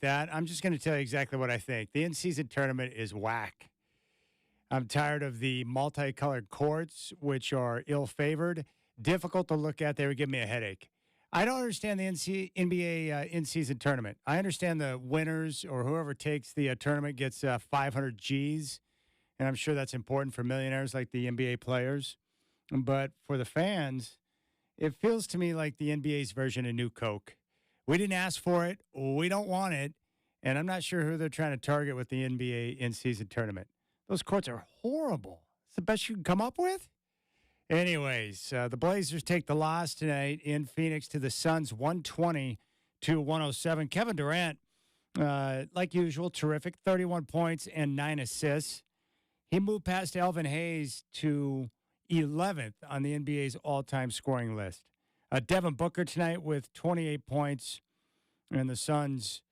like that. I'm just going to tell you exactly what I think. The in-season tournament is whack. I'm tired of the multicolored courts, which are ill-favored, difficult to look at. They would give me a headache. I don't understand the NBA in-season tournament. I understand the winners or whoever takes the tournament gets 500 G's, and I'm sure that's important for millionaires like the NBA players. But for the fans, it feels to me like the NBA's version of New Coke. We didn't ask for it. We don't want it. And I'm not sure who they're trying to target with the NBA in-season tournament. Those courts are horrible. It's the best you can come up with? Anyways, the Blazers take the loss tonight in Phoenix to the Suns, 120-107. Kevin Durant, like usual, terrific, 31 points and 9 assists. He moved past Elvin Hayes to 11th on the NBA's all-time scoring list. Devin Booker tonight with 28 points, and the Suns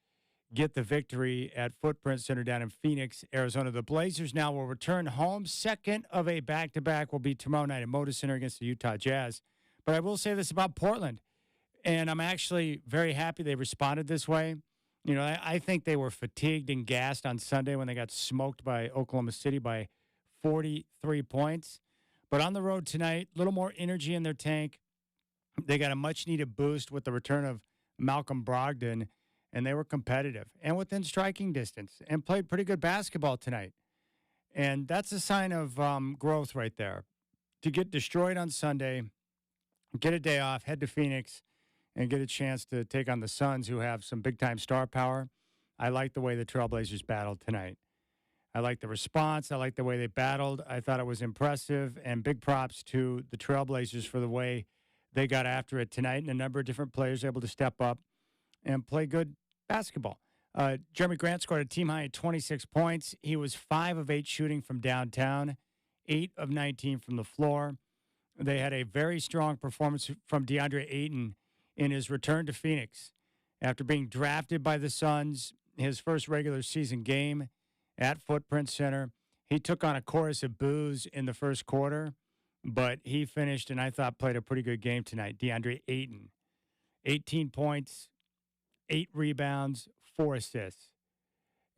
get the victory at Footprint Center down in Phoenix, Arizona. The Blazers now will return home. Second of a back-to-back will be tomorrow night at Moda Center against the Utah Jazz. But I will say this about Portland, and I'm actually very happy they responded this way. You know, I think they were fatigued and gassed on Sunday when they got smoked by Oklahoma City by 43 points. But on the road tonight, a little more energy in their tank. They got a much-needed boost with the return of Malcolm Brogdon, and they were competitive and within striking distance and played pretty good basketball tonight. And that's a sign of growth right there. To get destroyed on Sunday, get a day off, head to Phoenix, and get a chance to take on the Suns, who have some big-time star power. I like the way the Trailblazers battled tonight. I like the response. I like the way they battled. I thought it was impressive, and big props to the Trailblazers for the way they got after it tonight, and a number of different players able to step up and play good basketball. Jeremy Grant scored a team-high 26 points. He was 5 of 8 shooting from downtown, 8 of 19 from the floor. They had a very strong performance from DeAndre Ayton in his return to Phoenix. After being drafted by the Suns, his first regular season game at Footprint Center, he took on a chorus of boos in the first quarter, but he finished and I thought played a pretty good game tonight. DeAndre Ayton, 18 points, 8 rebounds, 4 assists.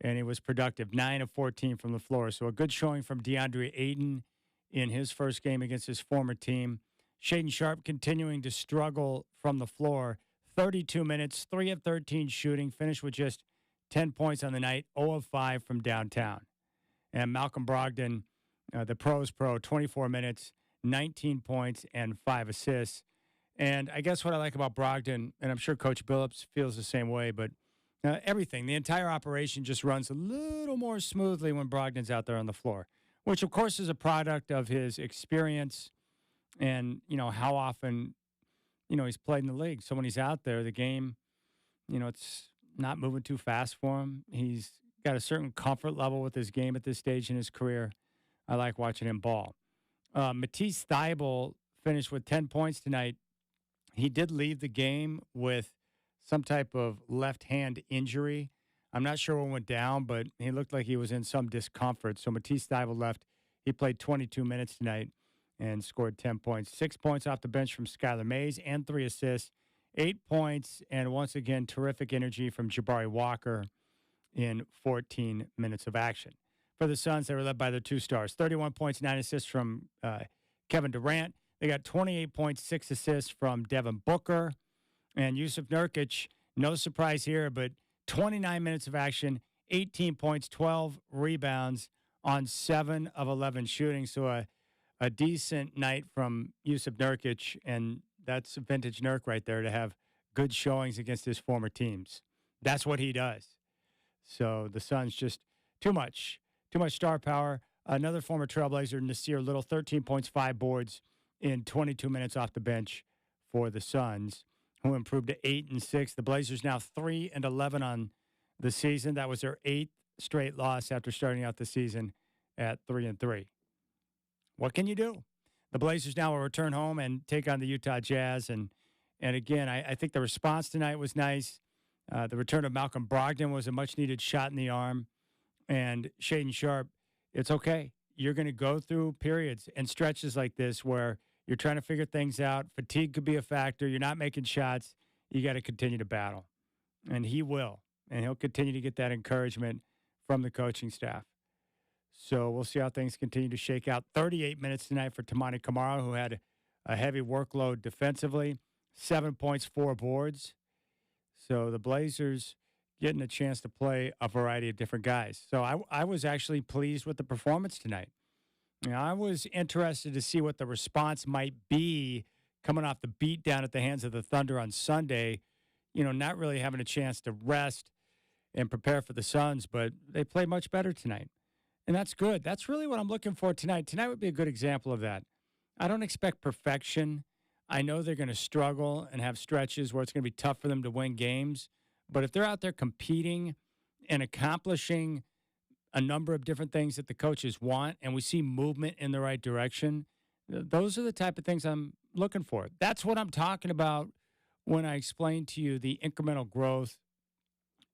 And he was productive, 9 of 14 from the floor. So a good showing from DeAndre Ayton in his first game against his former team. Shaedon Sharpe continuing to struggle from the floor. 32 minutes, 3 of 13 shooting, finished with just 10 points on the night, 0 of 5 from downtown. And Malcolm Brogdon, the pro's pro, 24 minutes, 19 points, and 5 assists. And I guess what I like about Brogdon, and I'm sure Coach Billups feels the same way, but everything, the entire operation just runs a little more smoothly when Brogdon's out there on the floor, which, of course, is a product of his experience and, you know, how often, you know, he's played in the league. So when he's out there, the game, you know, it's not moving too fast for him. He's got a certain comfort level with his game at this stage in his career. I like watching him ball. Matisse Thybulle finished with 10 points tonight. He did leave the game with some type of left-hand injury. I'm not sure what went down, but he looked like he was in some discomfort. So Matisse Thybulle left. He played 22 minutes tonight and scored 10 points. 6 points off the bench from Skylar Mays and 3 assists. 8 points, and once again, terrific energy from Jabari Walker in 14 minutes of action. For the Suns, they were led by their 2 stars. 31 points, 9 assists from Kevin Durant. They got 28 points, 6 assists from Devin Booker. And Yusuf Nurkic, no surprise here, but 29 minutes of action, 18 points, 12 rebounds on 7 of 11 shooting. So a decent night from Yusuf Nurkic, and that's vintage Nurk right there to have good showings against his former teams. That's what he does. So the Suns just too much star power. Another former Trailblazer, Nasir Little, 13 points, 5 boards in 22 minutes off the bench for the Suns, who improved to 8-6. The Blazers now 3-11 on the season. That was their 8th straight loss after starting out the season at 3-3. What can you do? The Blazers now will return home and take on the Utah Jazz. And again, I think the response tonight was nice. The return of Malcolm Brogdon was a much-needed shot in the arm. And Shaedon Sharpe, it's okay. You're going to go through periods and stretches like this where you're trying to figure things out. Fatigue could be a factor. You're not making shots. You got to continue to battle. And he will. and he'll continue to get that encouragement from the coaching staff. So we'll see how things continue to shake out. 38 minutes tonight for Tamani Kamara, who had a heavy workload defensively, 7 points, 4 boards. So the Blazers getting a chance to play a variety of different guys. So I was actually pleased with the performance tonight. You know, I was interested to see what the response might be coming off the beat down at the hands of the Thunder on Sunday, you know, not really having a chance to rest and prepare for the Suns, but they played much better tonight. And that's good. That's really what I'm looking for tonight. Tonight would be a good example of that. I don't expect perfection. I know they're going to struggle and have stretches where it's going to be tough for them to win games. But if they're out there competing and accomplishing a number of different things that the coaches want, and we see movement in the right direction, those are the type of things I'm looking for. That's what I'm talking about when I explain to you the incremental growth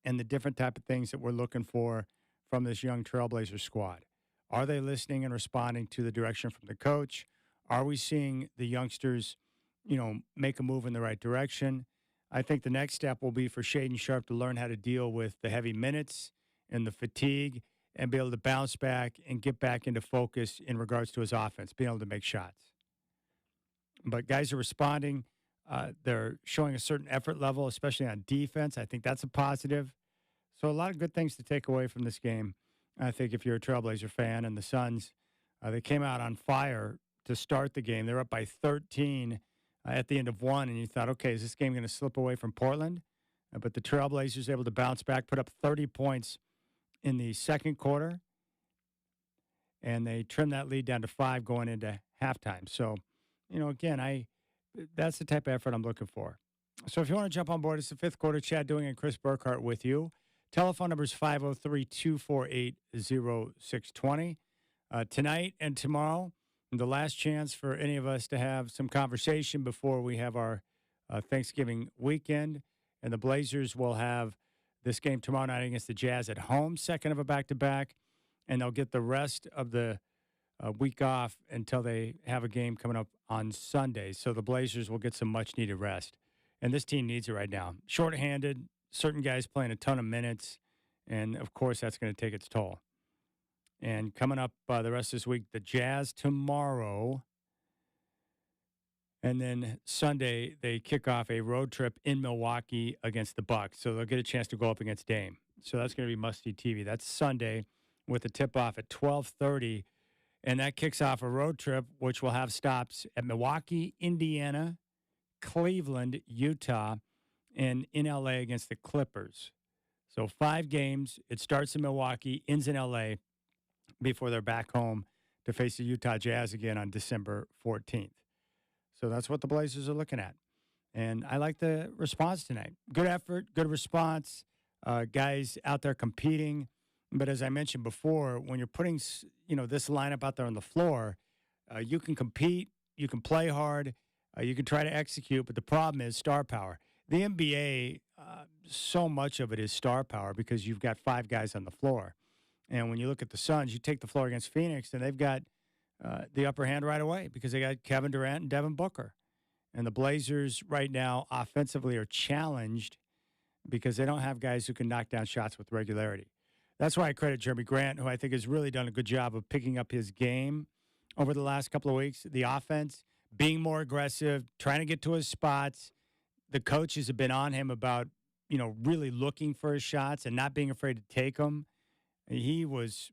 and the different type of things that we're looking for from this young Trailblazer squad. Are they listening and responding to the direction from the coach? Are we seeing the youngsters, you know, make a move in the right direction? I think the next step will be for Shaedon Sharpe to learn how to deal with the heavy minutes and the fatigue and be able to bounce back and get back into focus in regards to his offense, being able to make shots. But guys are responding. They're showing a certain effort level, especially on defense. I think that's a positive. So a lot of good things to take away from this game. I think if you're a Trailblazer fan, and the Suns, they came out on fire to start the game. They're up by 13 at the end of one, and you thought, okay, is this game going to slip away from Portland? But the Trailblazers able to bounce back, put up 30 points in the second quarter, and they trimmed that lead down to 5 going into halftime. So, you know, again, that's the type of effort I'm looking for. So if you want to jump on board, it's the fifth quarter. Chad Doing and Chris Burkhart with you. Telephone number is 503-248-0620. Tonight and tomorrow, the last chance for any of us to have some conversation before we have our Thanksgiving weekend. And the Blazers will have this game tomorrow night against the Jazz at home, second of a back-to-back. And they'll get the rest of the week off until they have a game coming up on Sunday. So the Blazers will get some much-needed rest. And this team needs it right now. Short-handed, certain guys playing a ton of minutes, and, of course, that's going to take its toll. And coming up the rest of this week, the Jazz tomorrow, and then Sunday they kick off a road trip in Milwaukee against the Bucks. So they'll get a chance to go up against Dame. So that's going to be must-see TV. That's Sunday with a tip-off at 12:30, and that kicks off a road trip, which will have stops at Milwaukee, Indiana, Cleveland, Utah, and in L.A. against the Clippers. So 5 games. It starts in Milwaukee, ends in L.A., before they're back home to face the Utah Jazz again on December 14th. So that's what the Blazers are looking at. And I like the response tonight. Good effort, good response, guys out there competing. But as I mentioned before, when you're putting, you know, this lineup out there on the floor, you can compete, you can play hard, you can try to execute, but the problem is star power. The NBA, so much of it is star power because you've got 5 guys on the floor. And when you look at the Suns, you take the floor against Phoenix, and they've got the upper hand right away because they got Kevin Durant and Devin Booker. And the Blazers right now offensively are challenged because they don't have guys who can knock down shots with regularity. That's why I credit Jeremy Grant, who I think has really done a good job of picking up his game over the last couple of weeks. The offense, being more aggressive, trying to get to his spots. The coaches have been on him about, you know, really looking for his shots and not being afraid to take them. He was,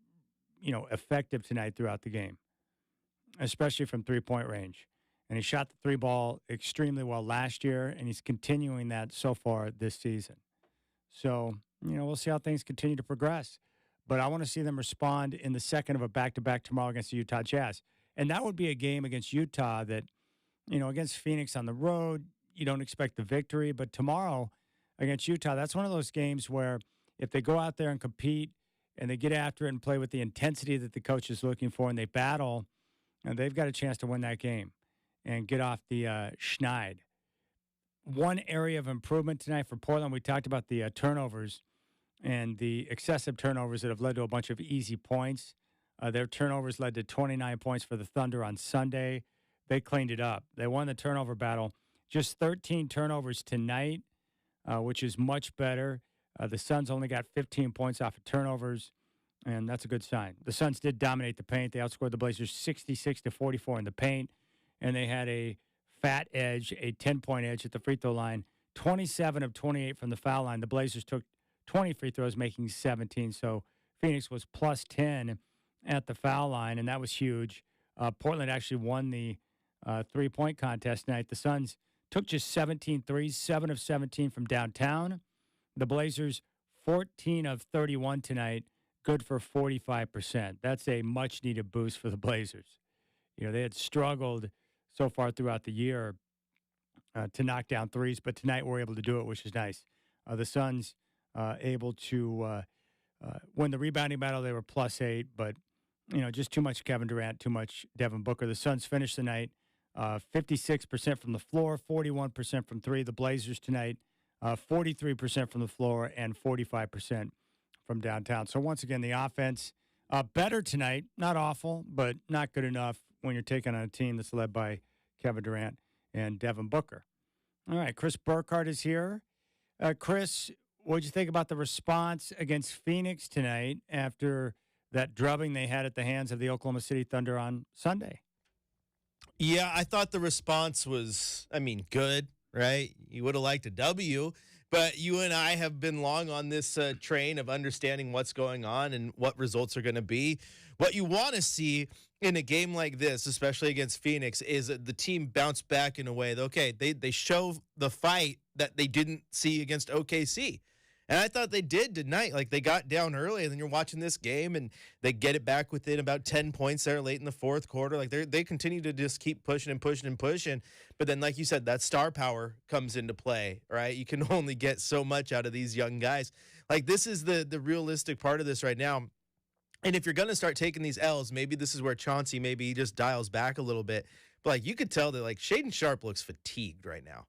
you know, effective tonight throughout the game, especially from three-point range. And he shot the 3-ball extremely well last year, and he's continuing that so far this season. So, you know, we'll see how things continue to progress. But I want to see them respond in the second of a back-to-back tomorrow against the Utah Jazz. And that would be a game against Utah that, you know, against Phoenix on the road, you don't expect the victory. But tomorrow against Utah, that's one of those games where if they go out there and compete and they get after it and play with the intensity that the coach is looking for and they battle, and they've got a chance to win that game and get off the schneid. One area of improvement tonight for Portland, we talked about the turnovers and the excessive turnovers that have led to a bunch of easy points. Their turnovers led to 29 points for the Thunder on Sunday. They cleaned it up. They won the turnover battle. Just 13 turnovers tonight, which is much better. The Suns only got 15 points off of turnovers, and that's a good sign. The Suns did dominate the paint. They outscored the Blazers 66-44 in the paint, and they had a fat edge, a 10-point edge at the free throw line, 27 of 28 from the foul line. The Blazers took 20 free throws, making 17. So Phoenix was plus 10 at the foul line, and that was huge. Portland actually won the three-point contest tonight. The Suns took just 17 threes, 7 of 17 from downtown. The Blazers, 14 of 31 tonight, good for 45%. That's a much-needed boost for the Blazers. You know, they had struggled so far throughout the year to knock down threes, but tonight we're able to do it, which is nice. The Suns able to win the rebounding battle. They were plus 8, but, you know, just too much Kevin Durant, too much Devin Booker. The Suns finished the night 56% from the floor, 41% from three. The Blazers tonight, 43% from the floor and 45% from downtown. So once again, the offense better tonight. Not awful, but not good enough when you're taking on a team that's led by Kevin Durant and Devin Booker. All right, Chris Burkhardt is here. Chris, what did you think about the response against Phoenix tonight after that drubbing they had at the hands of the Oklahoma City Thunder on Sunday? Yeah, I thought the response was, good, right? You would have liked a W, but you and I have been long on this train of understanding what's going on and what results are going to be. What you want to see in a game like this, especially against Phoenix, is the team bounce back in a way that, okay, they show the fight that they didn't see against OKC. And I thought they did tonight. Like, they got down early, and then you're watching this game, and they get it back within about 10 points there late in the fourth quarter. Like, they continue to just keep pushing and pushing and pushing. But then, like you said, that star power comes into play, right? You can only get so much out of these young guys. Like, this is the realistic part of this right now. And if you're going to start taking these L's, maybe this is where Chauncey, maybe he just dials back a little bit. But, like, you could tell that, like, Shaedon Sharpe looks fatigued right now.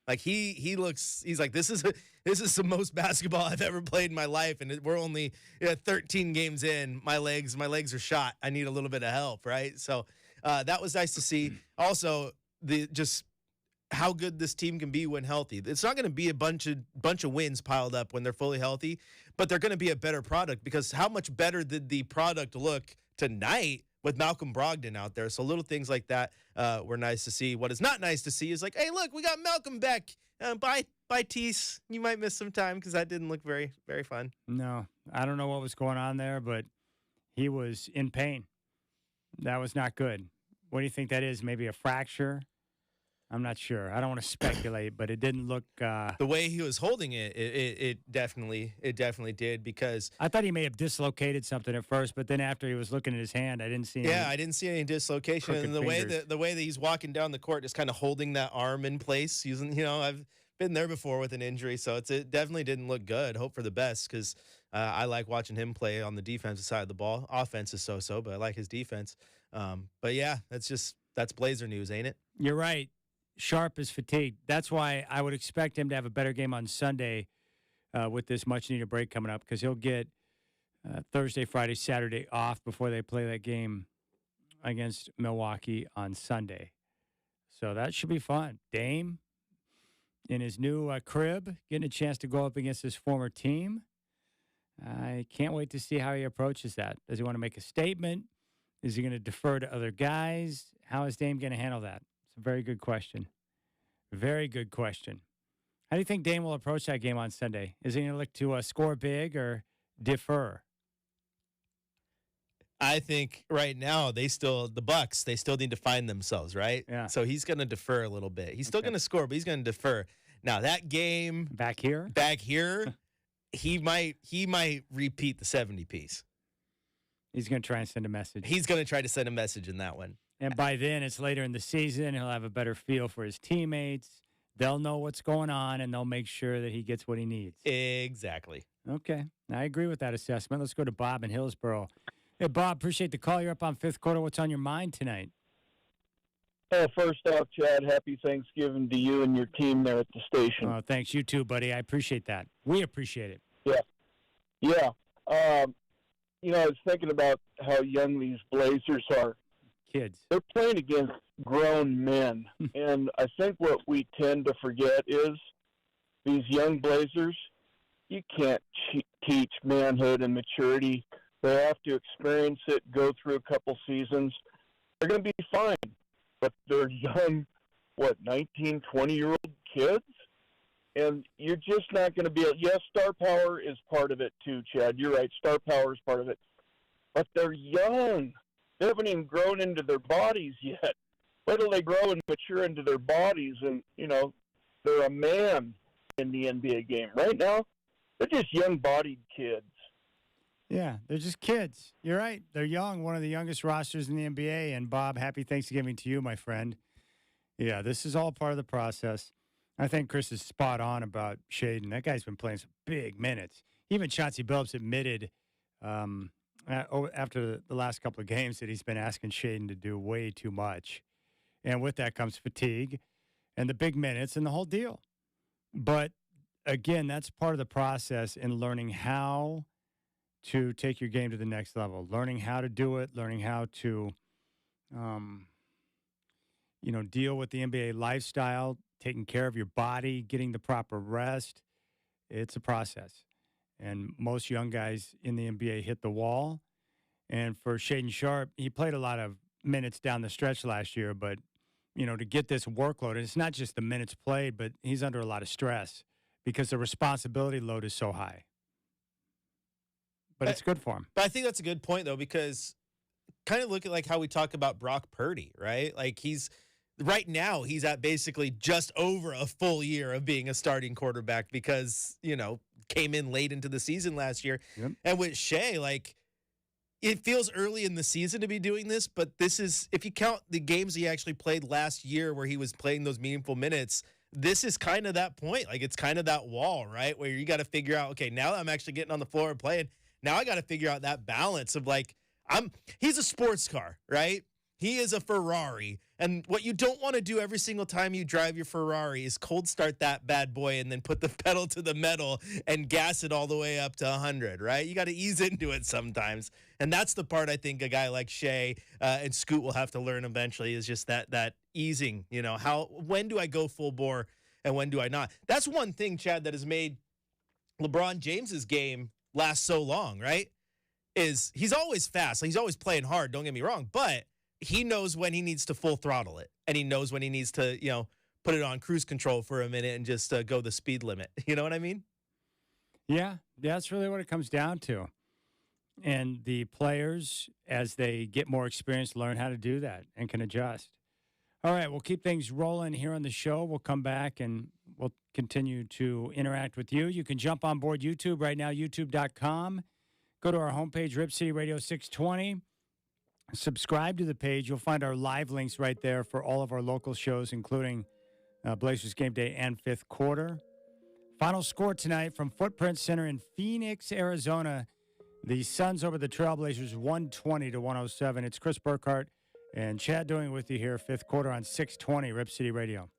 Like, he's like, this is the most basketball I've ever played in my life, and we're only 13 games in. My legs are shot. I need a little bit of help, right? So that was nice to see. Also, just how good this team can be when healthy. It's not going to be a bunch of wins piled up when they're fully healthy, but they're going to be a better product, because how much better did the product look tonight with Malcolm Brogdon out there? So little things like that were nice to see. What is not nice to see is, like, hey, look, we got Malcolm back. Bye, Tease. You might miss some time, because that didn't look very, very fun. No, I don't know what was going on there, but he was in pain. That was not good. What do you think that is? Maybe a fracture? I'm not sure. I don't want to speculate, but it didn't look. The way he was holding it, it definitely did, because I thought he may have dislocated something at first, but then after he was looking at his hand, I didn't see. I didn't see any dislocation. And the way that he's walking down the court, just kind of holding that arm in place, using, I've been there before with an injury, so it definitely didn't look good. Hope for the best, because I like watching him play on the defensive side of the ball. Offense is so, but I like his defense. But yeah, that's Blazer news, ain't it? You're right. Sharpe is fatigued. That's why I would expect him to have a better game on Sunday with this much-needed break coming up, because he'll get Thursday, Friday, Saturday off before they play that game against Milwaukee on Sunday. So that should be fun. Dame in his new crib, getting a chance to go up against his former team. I can't wait to see how he approaches that. Does he want to make a statement? Is he going to defer to other guys? How is Dame going to handle that? It's a very good question. Very good question. How do you think Dame will approach that game on Sunday? Is he going to look to score big or defer? I think right now the Bucks need to find themselves, right? Yeah. So he's going to defer a little bit. He's still going to score, but he's going to defer. Now that game back here, he might repeat the 70 piece. He's going to try and send a message. He's going to try to send a message in that one. And by then, it's later in the season. He'll have a better feel for his teammates. They'll know what's going on, and they'll make sure that he gets what he needs. Exactly. Okay. I agree with that assessment. Let's go to Bob in Hillsboro. Hey, Bob, appreciate the call. You're up on Fifth Quarter. What's on your mind tonight? First off, Chad, happy Thanksgiving to you and your team there at the station. Oh, thanks. You too, buddy. I appreciate that. We appreciate it. Yeah. I was thinking about how young these Blazers are. Kids. They're playing against grown men. And I think what we tend to forget is these young Blazers, you can't teach manhood and maturity. They have to experience it, go through a couple seasons. They're going to be fine, but they're young, 19, 20-year-old kids, and you're just not going to be able. Yes, star power is part of it too, Chad. You're right. Star power is part of it, but they're young. They haven't even grown into their bodies yet. Wait till they grow and mature into their bodies, and they're a man in the NBA game. Right now, they're just young-bodied kids. Yeah, they're just kids. You're right. They're young, one of the youngest rosters in the NBA. And, Bob, happy Thanksgiving to you, my friend. Yeah, this is all part of the process. I think Chris is spot on about Shaedon. That guy's been playing some big minutes. Even Chauncey Billups admitted after the last couple of games that he's been asking Shaedon to do way too much. And with that comes fatigue and the big minutes and the whole deal. But, again, that's part of the process in learning how to take your game to the next level, learning how to do it, learning how to, deal with the NBA lifestyle, taking care of your body, getting the proper rest. It's a process. And most young guys in the NBA hit the wall. And for Shaedon Sharpe, he played a lot of minutes down the stretch last year, but, to get this workload, and it's not just the minutes played, but he's under a lot of stress because the responsibility load is so high. But it's good for him. But I think that's a good point, though, because kind of look at like how we talk about Brock Purdy, right? Like right now he's at basically just over a full year of being a starting quarterback because, came in late into the season last year. Yep. And with Shea, like, it feels early in the season to be doing this, but this is, if you count the games he actually played last year where he was playing those meaningful minutes, this is kind of that point. Like, it's kind of that wall, right? Where you got to figure out, okay, now that I'm actually getting on the floor and playing, now I got to figure out that balance of like, he's a sports car, right? He is a Ferrari. And what you don't want to do every single time you drive your Ferrari is cold start that bad boy and then put the pedal to the metal and gas it all the way up to 100, right? You got to ease into it sometimes. And that's the part I think a guy like Shea and Scoot will have to learn eventually is just that easing, when do I go full bore and when do I not? That's one thing, Chad, that has made LeBron James's game last so long, right? Is he's always fast. He's always playing hard, don't get me wrong, but he knows when he needs to full throttle it. And he knows when he needs to, put it on cruise control for a minute and just go the speed limit. You know what I mean? Yeah, that's really what it comes down to. And the players, as they get more experience, learn how to do that and can adjust. All right, we'll keep things rolling here on the show. We'll come back and we'll continue to interact with you. You can jump on board YouTube right now, youtube.com. Go to our homepage, Rip City Radio 620. Subscribe to the page. You'll find our live links right there for all of our local shows, including Blazers Game Day and Fifth Quarter. Final score tonight from Footprint Center in Phoenix, Arizona. The Suns over the Trailblazers 120-107. It's Chris Burkhardt and Chad Doing with you here, Fifth Quarter on 620 Rip City Radio.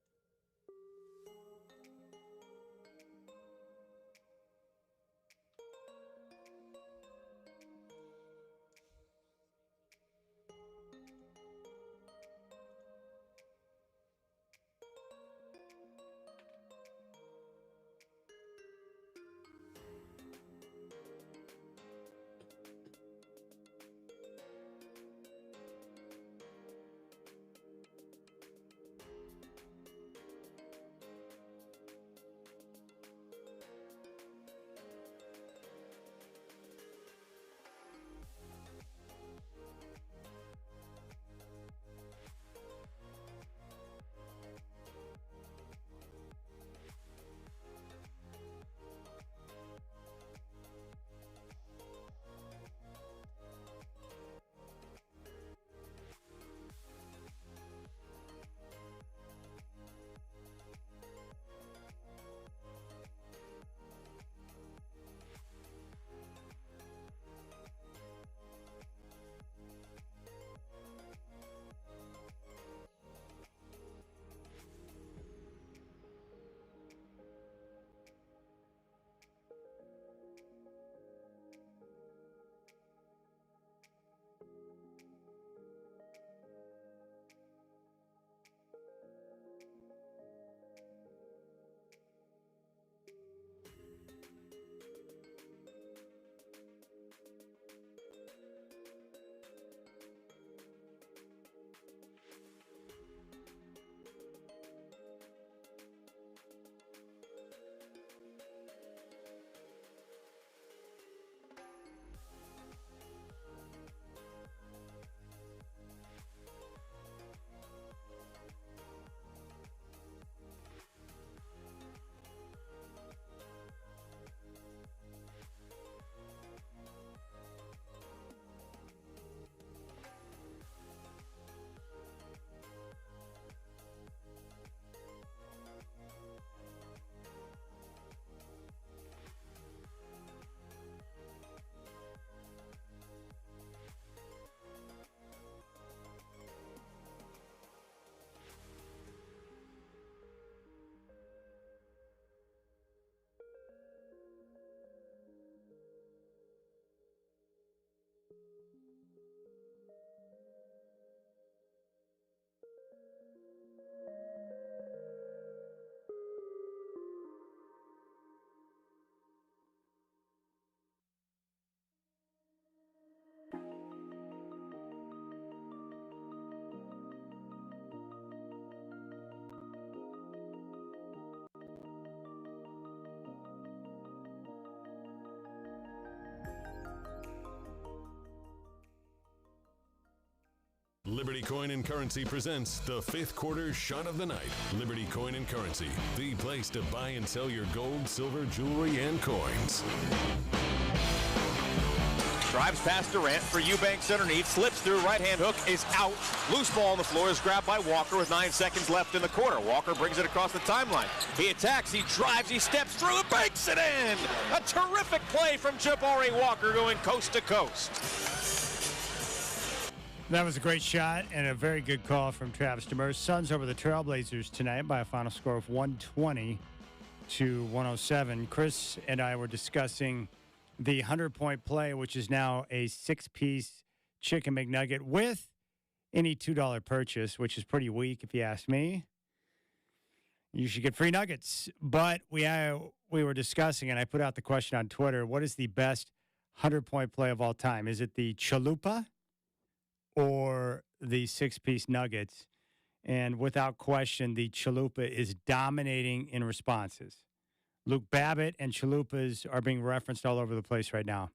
Liberty Coin and Currency presents the fifth quarter shot of the night. Liberty Coin and Currency, the place to buy and sell your gold, silver, jewelry, and coins. Drives past Durant for Eubanks underneath, slips through, right-hand hook is out. Loose ball on the floor is grabbed by Walker with 9 seconds left in the quarter. Walker brings it across the timeline. He attacks, he drives, he steps through and banks it in! A terrific play from Jabari Walker going coast to coast. That was a great shot and a very good call from Travis Demers. Suns over the Trailblazers tonight by a final score of 120 to 107. Chris and I were discussing the 100-point play, which is now a 6-piece chicken McNugget with any $2 purchase, which is pretty weak if you ask me. You should get free nuggets. But we were discussing, and I put out the question on Twitter, what is the best 100-point play of all time? Is it the chalupa or the 6-piece nuggets? And without question, the chalupa is dominating in responses. Luke Babbitt and chalupas are being referenced all over the place right now.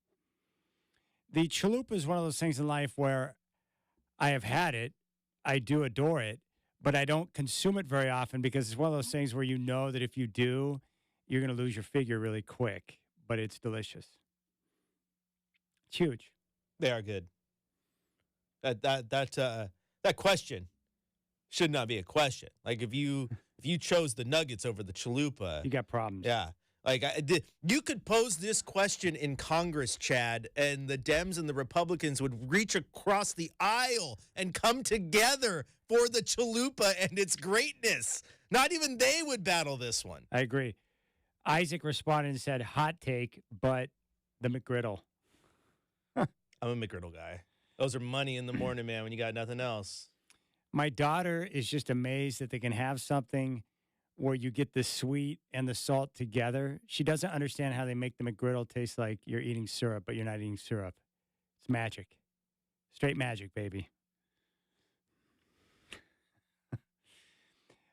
The chalupa is one of those things in life where I have had it, I do adore it, but I don't consume it very often because it's one of those things where you know that if you do, you're going to lose your figure really quick, but it's delicious. It's huge. They are good. That question should not be a question. Like if you chose the Nuggets over the chalupa, You got problems. yeah. Like you could pose this question in Congress, Chad, and the Dems and the Republicans would reach across the aisle and come together for the chalupa and its greatness. Not even they would battle this one. I agree. Isaac responded and said, hot take, but the McGriddle. I'm a McGriddle guy. Those are money in the morning, man, when you got nothing else. My daughter is just amazed that they can have something where you get the sweet and the salt together. She doesn't understand how they make the McGriddle taste like you're eating syrup, but you're not eating syrup. It's magic. Straight magic, baby.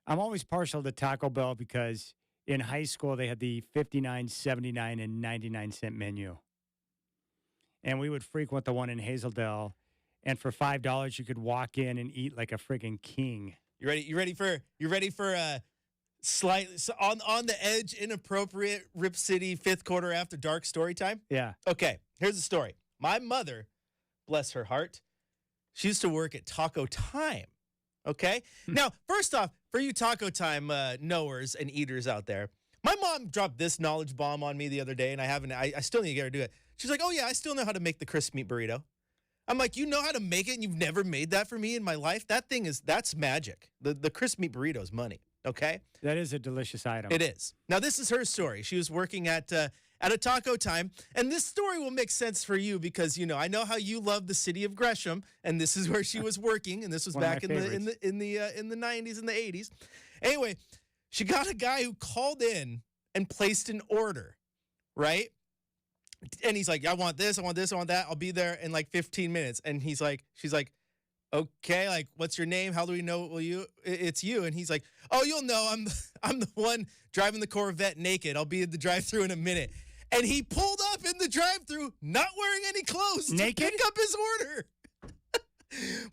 I'm always partial to Taco Bell because in high school they had the 59, 79, and 99-cent menu. And we would frequent the one in Hazeldale. And for $5, you could walk in and eat like a friggin' king. You ready for a slight on the edge, inappropriate Rip City fifth quarter after dark story time? Yeah. Okay, here's the story. My mother, bless her heart, she used to work at Taco Time. Okay? Now, first off, for you Taco Time knowers and eaters out there, my mom dropped this knowledge bomb on me the other day, and I still need to get her to do it. She's like, oh yeah, I still know how to make the crisp meat burrito. I'm like, you know how to make it and you've never made that for me in my life? That's magic. The crisp meat burrito is money, okay? That is a delicious item. It is. Now, this is her story. She was working at a Taco Time, and this story will make sense for you because, you know, I know how you love the city of Gresham, and this is where she was working, and this was One of back my in the 90s and the 80s. Anyway, she got a guy who called in and placed an order, right? And he's like, I want this, I want this, I want that. I'll be there in like 15 minutes. And she's like, okay, like, what's your name? How do we know it's you? And he's like, oh, you'll know. I'm the one driving the Corvette naked. I'll be at the drive-thru in a minute. And he pulled up in the drive-thru, not wearing any clothes, naked? to pick up his order.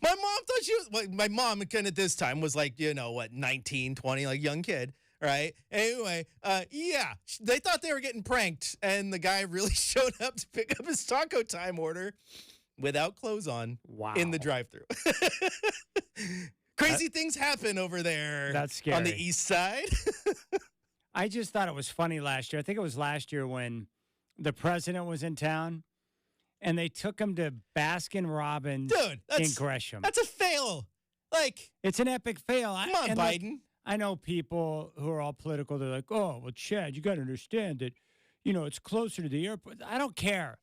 My mom thought she was, well, my mom at this time was like, 19, 20, like young kid. Right. Anyway, yeah, they thought they were getting pranked, and the guy really showed up to pick up his Taco Time order without clothes on. Wow. In the drive-thru. Crazy things happen over there. That's scary. On the east side. I just thought it was funny last year. I think it was last year when the president was in town, and they took him to Baskin-Robbins in Gresham. That's a fail. Like, it's an epic fail. Come on, Biden. I know people who are all political. They're like, oh, well, Chad, you got to understand that, it's closer to the airport. I don't care.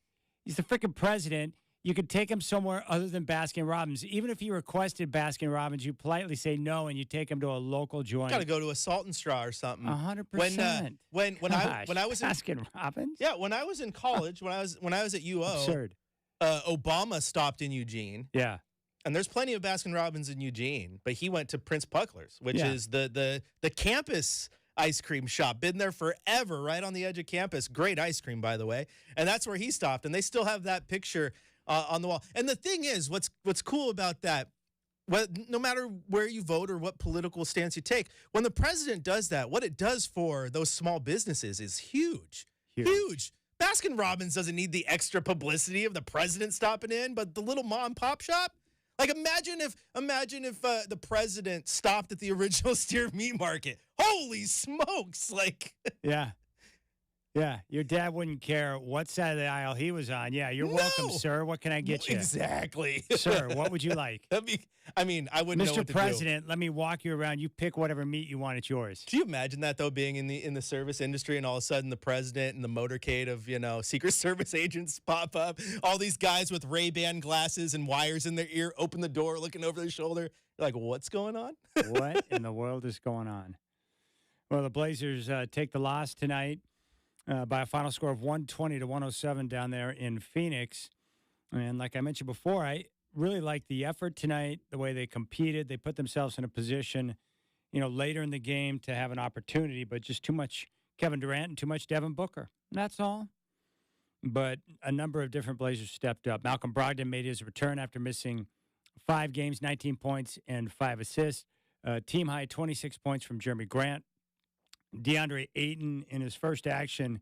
He's the freaking president. You could take him somewhere other than Baskin-Robbins. Even if he requested Baskin-Robbins, you politely say no, and you take him to a local joint. Got to go to a Salt and Straw or something. 100%. When I was in Baskin-Robbins? Yeah, when I was in college, when I was at UO, Absurd. Obama stopped in Eugene. Yeah. And there's plenty of Baskin-Robbins in Eugene, but he went to Prince Puckler's, which is the campus ice cream shop. Been there forever, right on the edge of campus. Great ice cream, by the way. And that's where he stopped. And they still have that picture on the wall. And the thing is, what's cool about that, no matter where you vote or what political stance you take, when the president does that, what it does for those small businesses is huge. Huge. Baskin Robbins doesn't need the extra publicity of the president stopping in, but the little mom and pop shop. Like imagine if the president stopped at the original steer meat market. Holy smokes! Like Yeah. Yeah, your dad wouldn't care what side of the aisle he was on. Yeah, you're welcome, sir. What can I get you? Exactly. Sir, what would you like? I wouldn't know what Mr. to President, let me walk you around. You pick whatever meat you want. It's yours. Do you imagine that though, being in the service industry, and all of a sudden the president and the motorcade of Secret Service agents pop up, all these guys with Ray-Ban glasses and wires in their ear, open the door, looking over their shoulder. You're like, what's going on? What in the world is going on? Well, the Blazers take the loss tonight by a final score of 120-107 down there in Phoenix. And like I mentioned before, I really liked the effort tonight, the way they competed. They put themselves in a position, later in the game to have an opportunity, but just too much Kevin Durant and too much Devin Booker. That's all. But a number of different Blazers stepped up. Malcolm Brogdon made his return after missing 5 games, 19 points and 5 assists. Team high 26 points from Jeremy Grant. DeAndre Ayton in his first action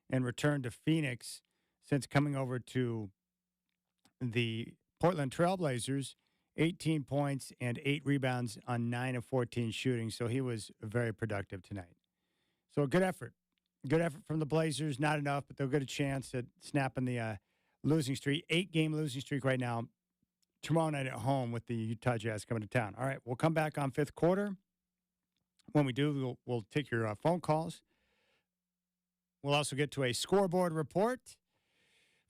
and return to Phoenix since coming over to the Portland Trailblazers, 18 points and 8 rebounds on 9 of 14 shooting. So he was very productive tonight. So a good effort. Good effort from the Blazers. Not enough, but they'll get a chance at snapping the losing streak. 8-game losing streak right now. Tomorrow night at home with the Utah Jazz coming to town. All right, we'll come back on fifth quarter. When we do, we'll take your phone calls. We'll also get to a scoreboard report.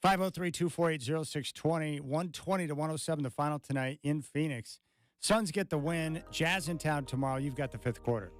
503-248-0620. 120-107 the final tonight in Phoenix. Suns get the win. Jazz in town tomorrow. You've got the fifth quarter.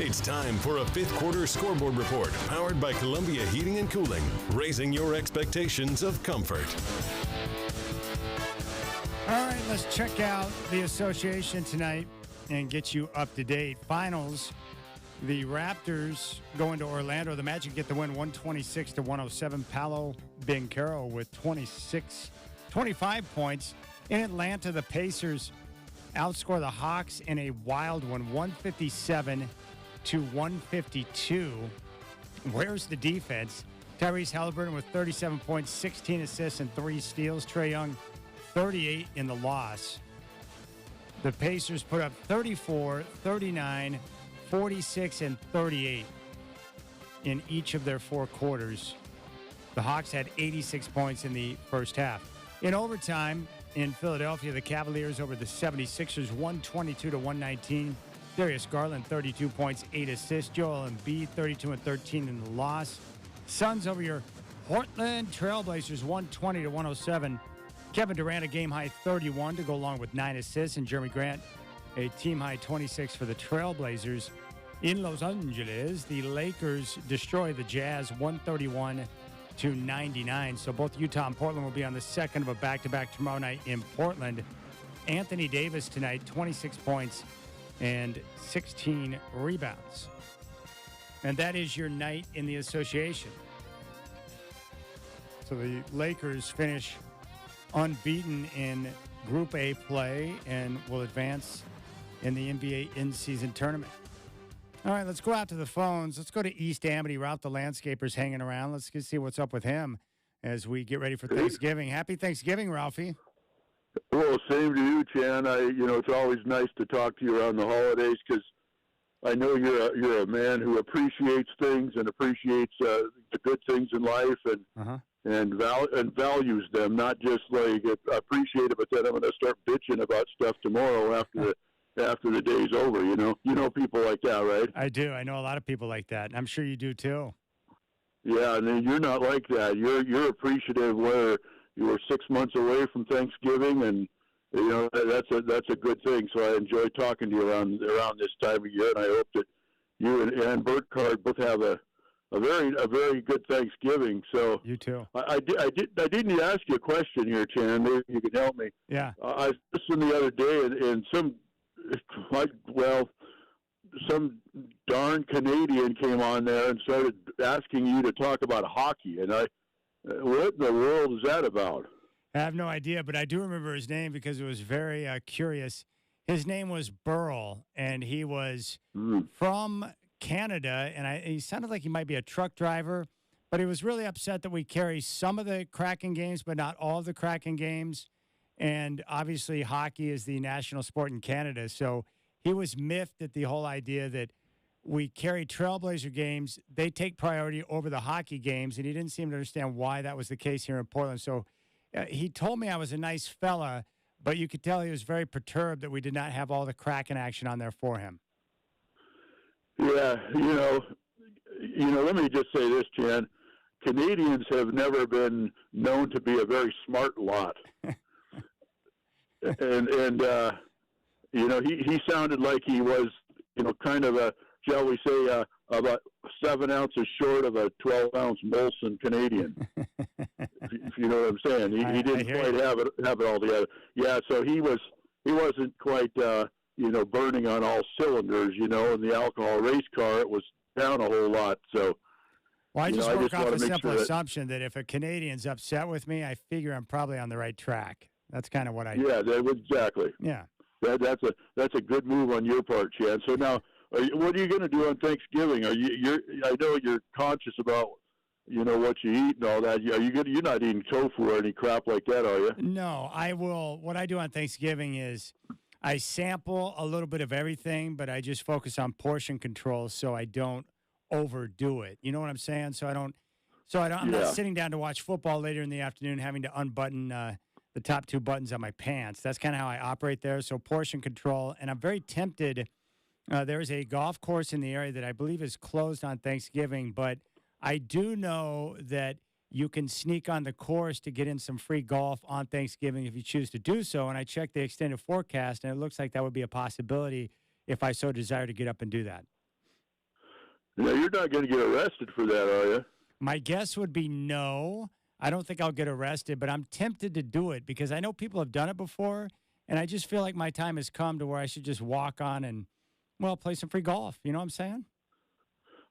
It's time for a fifth quarter scoreboard report powered by Columbia Heating and Cooling, raising your expectations of comfort. All right, let's check out the association tonight and get you up to date. Finals, the Raptors go into Orlando. The Magic get the win 126-107. Paolo Banchero with 25 points. In Atlanta, the Pacers outscore the Hawks in a wild one, 157-152. Where's the defense? Tyrese Halliburton with 37 points, 16 assists, and 3 steals. Trae Young, 38 in the loss. The Pacers put up 34, 39, 46, and 38 in each of their 4 quarters. The Hawks had 86 points in the first half. In overtime, in Philadelphia, the Cavaliers over the 76ers, 122-119. Darius Garland, 32 points, 8 assists. Joel Embiid, 32 and 13 in the loss. Suns over your Portland Trailblazers, 120-107. Kevin Durant, a game-high 31 to go along with 9 assists. And Jeremy Grant, a team-high 26 for the Trailblazers. In Los Angeles, the Lakers destroy the Jazz, 131-99. So both Utah and Portland will be on the second of a back-to-back tomorrow night in Portland. Anthony Davis tonight, 26 points and 16 rebounds. And that is your night in the association. So the Lakers finish unbeaten in Group A play and will advance in the NBA in-season tournament. All right, let's go out to the phones. Let's go to East Amity. Ralph the Landscaper's hanging around. Let's see what's up with him as we get ready for Thanksgiving. Happy Thanksgiving, Ralphie. Well, same to you, Chan. It's always nice to talk to you around the holidays because I know you're a man who appreciates things and appreciates the good things in life and values them, not just like appreciate it, but then I'm going to start bitching about stuff tomorrow after the day's over. You know people like that, right? I do. I know a lot of people like that, and I'm sure you do too. Yeah, and you're not like that. You're appreciative where you were 6 months away from Thanksgiving, and that's a good thing. So I enjoy talking to you around this time of year, and I hope that you and Ann Burkhardt both have a very good Thanksgiving. So you too. I did need to ask you a question here, Chan. Maybe you could help me. Yeah. I listened the other day, and some darn Canadian came on there and started asking you to talk about hockey, and what in the world is that about? I have no idea, but I do remember his name because it was very curious. His name was Burl, and he was from Canada, and he sounded like he might be a truck driver, but he was really upset that we carry some of the Kraken games, but not all of the Kraken games. And obviously, hockey is the national sport in Canada, so he was miffed at the whole idea that we carry Trailblazer games. They take priority over the hockey games, and he didn't seem to understand why that was the case here in Portland. So he told me I was a nice fella, but you could tell he was very perturbed that we did not have all the Kraken action on there for him. Yeah, let me just say this, Jan. Canadians have never been known to be a very smart lot. and he sounded like he was, kind of a, shall we say, about 7 ounces short of a 12-ounce Molson Canadian. if you know what I'm saying. He didn't quite have it all together. Yeah, so he wasn't quite, burning on all cylinders, in the alcohol race car. It was down a whole lot. So, well, I just work off a simple assumption that if a Canadian's upset with me, I figure I'm probably on the right track. That's kind of what I do. Yeah, exactly. Yeah. That's a good move on your part, Chad. So now, what are you going to do on Thanksgiving? I know you're conscious about, what you eat and all that. You're not eating tofu or any crap like that, are you? No, I will. What I do on Thanksgiving is I sample a little bit of everything, but I just focus on portion control so I don't overdo it. You know what I'm saying? I'm not sitting down to watch football later in the afternoon having to unbutton the top 2 buttons on my pants. That's kind of how I operate there. So portion control. And I'm very tempted. There's a golf course in the area that I believe is closed on Thanksgiving, but I do know that you can sneak on the course to get in some free golf on Thanksgiving if you choose to do so. And I checked the extended forecast, and it looks like that would be a possibility if I so desire to get up and do that. Now, you're not going to get arrested for that, are you? My guess would be no. I don't think I'll get arrested, but I'm tempted to do it because I know people have done it before, and I just feel like my time has come to where I should just walk on and, well, play some free golf. You know what I'm saying?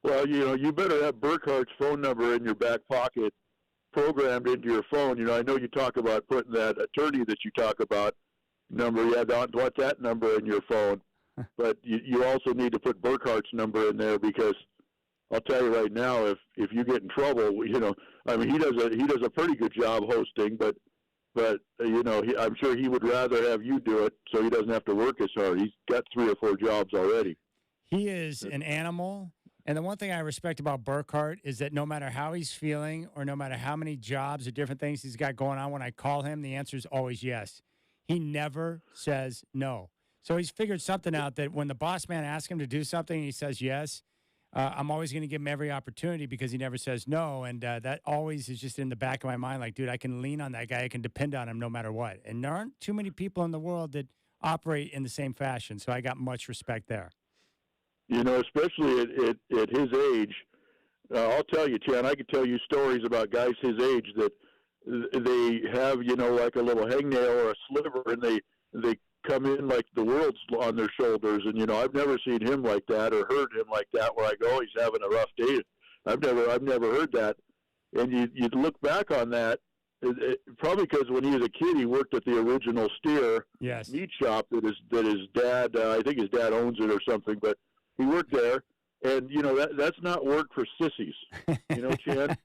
Well, you better have Burkhardt's phone number in your back pocket programmed into your phone. I know you talk about putting that attorney that you talk about number. Yeah, don't want that number in your phone. But you also need to put Burkhardt's number in there because I'll tell you right now, if you get in trouble, he does a pretty good job hosting, but I'm sure he would rather have you do it so he doesn't have to work as hard. He's got 3 or 4 jobs already. He is an animal. And the one thing I respect about Burkhardt is that no matter how he's feeling or no matter how many jobs or different things he's got going on, when I call him, the answer is always yes. He never says no. So he's figured something out that when the boss man asks him to do something and he says yes, I'm always going to give him every opportunity because he never says no. And that always is just in the back of my mind, like, dude, I can lean on that guy. I can depend on him no matter what. And there aren't too many people in the world that operate in the same fashion. So I got much respect there. Especially at his age, I'll tell you, Chan, I could tell you stories about guys his age that they have, like a little hangnail or a sliver, and they come in like the world's on their shoulders. And, I've never seen him like that or heard him like that where I go, oh, he's having a rough day. I've never heard that. And you look back on that, probably because when he was a kid, he worked at the Original Steer meat shop that his dad, I think his dad owns it or something, but he worked there. And, that's not work for sissies, Chan?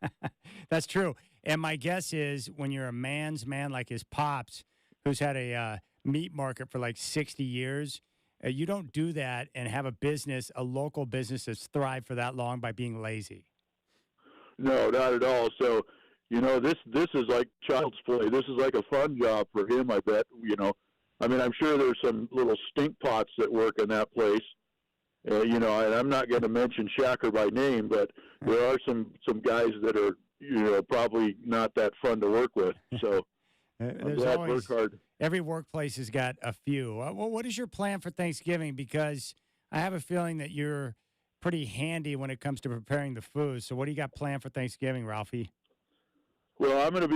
That's true. And my guess is when you're a man's man like his pops, who's had a meat market for like 60 years, you don't do that and have a local business that's thrived for that long by being lazy. No, not at all. So, this is like child's play. This is like a fun job for him, I bet. I'm sure there's some little stink pots that work in that place. And I'm not going to mention Shacker by name, but there are some guys that are, probably not that fun to work with. So I'm glad Burkhardt. Every workplace has got a few. Well, what is your plan for Thanksgiving? Because I have a feeling that you're pretty handy when it comes to preparing the food. So what do you got planned for Thanksgiving, Ralphie? Well, I'm going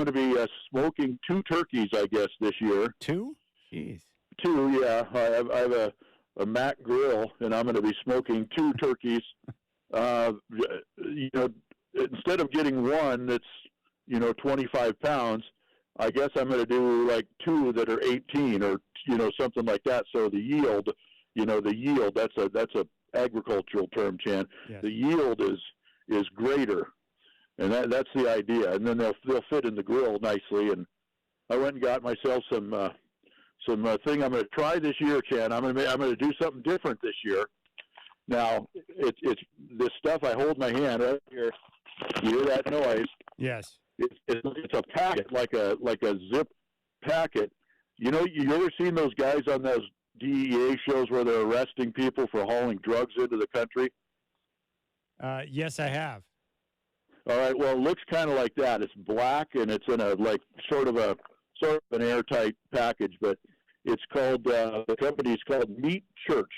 to be smoking 2 turkeys, I guess, this year. 2? Jeez. 2, yeah. I have a Mac grill, and I'm going to be smoking 2 turkeys. Instead of getting one that's 25 pounds, I guess I'm going to do like 2 that are 18 or something like that. So the yield, that's a agricultural term, Chan. Yes. The yield is greater, and that's the idea. And then they'll fit in the grill nicely. And I went and got myself some thing I'm going to try this year, Chan. I'm going to do something different this year. Now it's this stuff. I hold my hand right here. You hear that noise? Yes. It's a packet, like a zip packet. You ever seen those guys on those DEA shows where they're arresting people for hauling drugs into the country? Yes, I have. All right. Well, it looks kind of like that. It's black and it's in a sort of an airtight package, but it's called the company's called Meat Church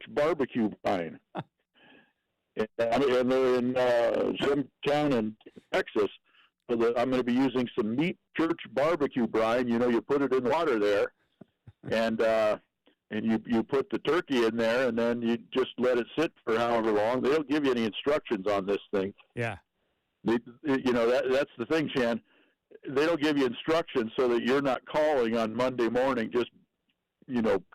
Barbecue Brine. And they're in some town in Texas. So I'm going to be using some Meat Church barbecue brine. You put it in water there, and you put the turkey in there, and then you just let it sit for however long. They don't give you any instructions on this thing. Yeah. That's the thing, Chan. They don't give you instructions so that you're not calling on Monday morning just,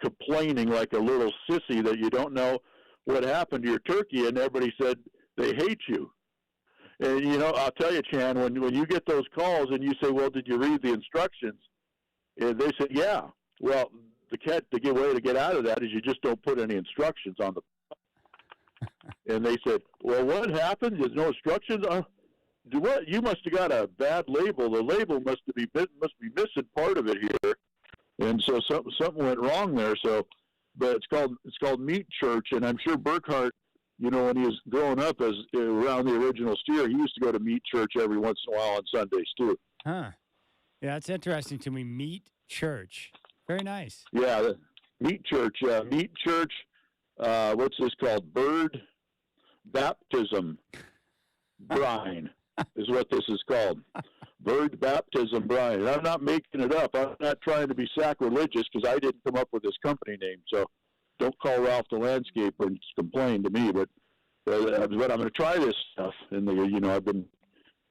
complaining like a little sissy that you don't know what happened to your turkey, and everybody said they hate you. And, I'll tell you, Chan, when you get those calls and you say, well, did you read the instructions? And they say, yeah. Well, the way to get out of that is you just don't put any instructions on the. And they said, well, what happened? There's no instructions? What? You must have got a bad label. The label must be missing part of it here. And so something went wrong there. So, but it's called Meat Church, and I'm sure Burkhardt, when he was growing up as around the Original Steer, he used to go to Meat Church every once in a while on Sundays too. Huh? Yeah, it's interesting to me. Meat Church, very nice. Yeah, Meat Church. Meat Church. what's this called? Bird baptism brine is what this is called. Bird baptism brine. And I'm not making it up. I'm not trying to be sacrilegious because I didn't come up with this company name. So don't call Ralph the landscaper and complain to me. But I'm going to try this stuff. And I've been.